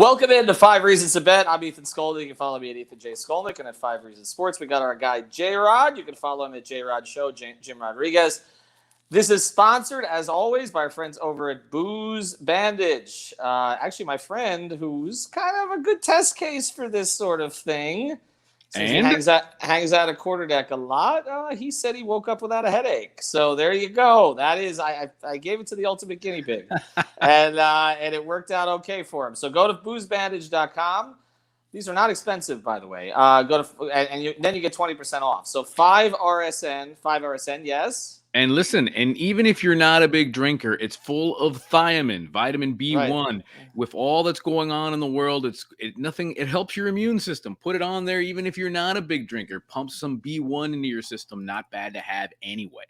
Welcome into 5 Reasons to Bet. I'm Ethan Skolnick. You can follow me at Ethan J. Skolnick and at 5 Reasons Sports. We got our guy Jrod. You can follow him at Jrod Show, Jim Rodriguez. This is sponsored, as always, by our friends over at Booze Bandage. Actually, my friend, who's kind of a good test case for this sort of thing, since he hangs out a quarterdeck a lot, he said he woke up without a headache. So there you go. That is, I gave it to the ultimate guinea pig, and it worked out okay for him. So go to boozebandage.com. These are not expensive, by the way. Then you get 20% off. So 5RSN, yes. And listen, and even if you're not a big drinker, it's full of thiamine, vitamin B1. Right. With all that's going on in the world, it helps your immune system. Put it on there even if you're not a big drinker. Pump some B1 into your system. Not bad to have anyway.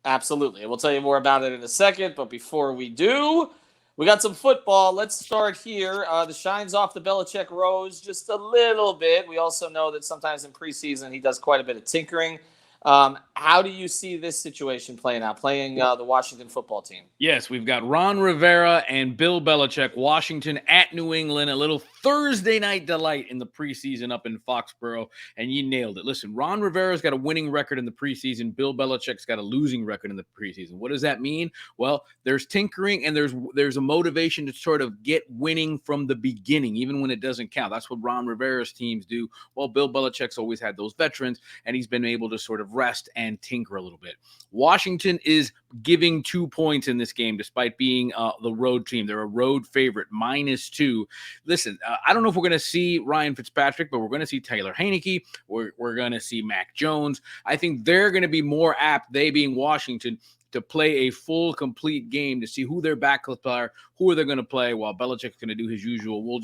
Absolutely. We'll tell you more about it in a second, but before we do, we got some football. Let's start here. The shine's off the Belichick rose just a little bit. We also know that sometimes in preseason he does quite a bit of tinkering. How do you see this situation playing out, the Washington football team? Yes, we've got Ron Rivera and Bill Belichick, Washington at New England, a little Thursday night delight in the preseason up in Foxborough, and you nailed it. Listen, Ron Rivera's got a winning record in the preseason. Bill Belichick's got a losing record in the preseason. What does that mean? Well, there's tinkering and there's a motivation to sort of get winning from the beginning, even when it doesn't count. That's what Ron Rivera's teams do. Well, Bill Belichick's always had those veterans, and he's been able to sort of rest and tinker a little bit. Washington is giving 2 points in this game, despite being the road team. They're a road favorite, -2. Listen, I don't know if we're going to see Ryan Fitzpatrick, but we're going to see Taylor Heineke. We're going to see Mac Jones. I think they're going to be more apt, they being Washington, to play a full, complete game to see who their backups are, who are they going to play, while Belichick's going to do his usual. We'll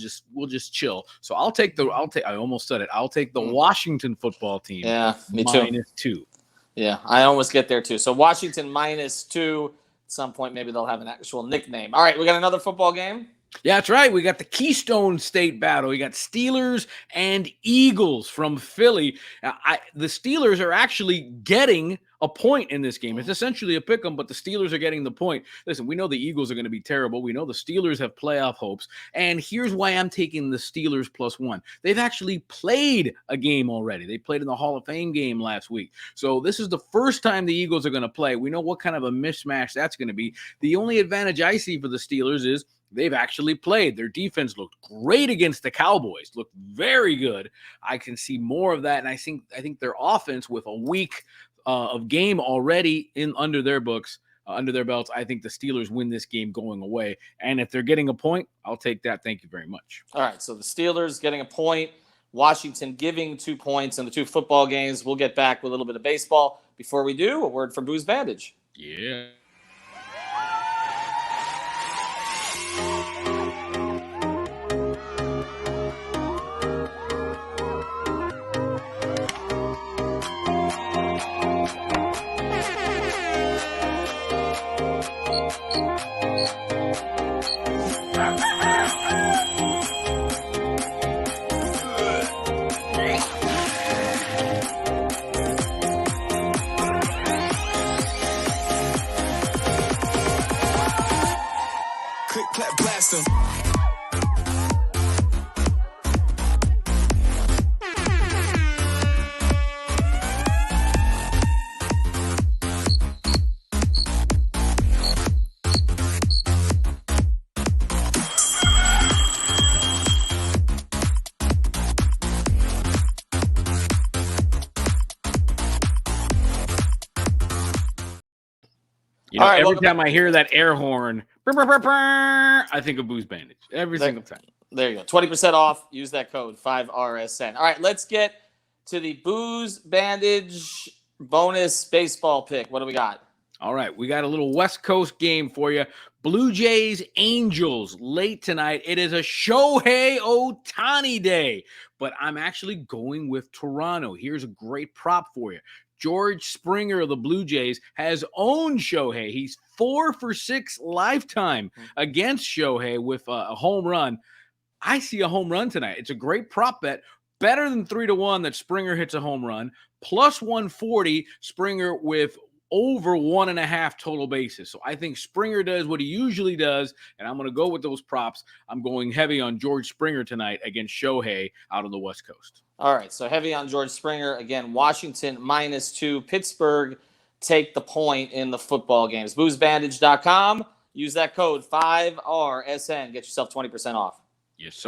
just chill. So I'll take the Washington football team. Yeah, me too. -2. Yeah, I almost get there too. So Washington -2. At some point, maybe they'll have an actual nickname. All right, we got another football game. Yeah, that's right. We got the Keystone State battle. We got Steelers and Eagles from Philly. The Steelers are actually getting a point in this game. It's essentially a pick 'em, but the Steelers are getting the point. Listen, we know the Eagles are going to be terrible. We know the Steelers have playoff hopes. And here's why I'm taking the Steelers +1. They've actually played a game already. They played in the Hall of Fame game last week. So this is the first time the Eagles are going to play. We know what kind of a mismatch that's going to be. The only advantage I see for the Steelers is they've actually played. Their defense looked great against the Cowboys, looked very good. I can see more of that, and I think their offense, with a week of game already under their books, under their belts, I think the Steelers win this game going away. And if they're getting a point, I'll take that. Thank you very much. All right, so the Steelers getting a point, Washington giving 2 points in the 2 football games. We'll get back with a little bit of baseball. Before we do, a word from Booze Bandage. Yeah. Click, clap, blast them. You know, right, every time I hear that air horn, I think of Booze Bandage every single time. There you go. 20% off. Use that code 5RSN. All right, let's get to the Booze Bandage bonus baseball pick. What do we got? All right, we got a little West Coast game for you. Blue Jays, Angels, late tonight. It is a Shohei Ohtani day, but I'm actually going with Toronto. Here's a great prop for you. George Springer of the Blue Jays has owned Shohei. He's 4 for 6 lifetime against Shohei with a home run. I see a home run tonight. It's a great prop bet. Better than 3-1 that Springer hits a home run. Plus 140, Springer with over 1.5 total bases. So I think Springer does what he usually does, and I'm going to go with those props. I'm going heavy on George Springer tonight against Shohei out on the West Coast. All right, so heavy on George Springer. Again, Washington -2. Pittsburgh take the point in the football games. BoozBandage.com. Use that code 5RSN. Get yourself 20% off. Yes, sir.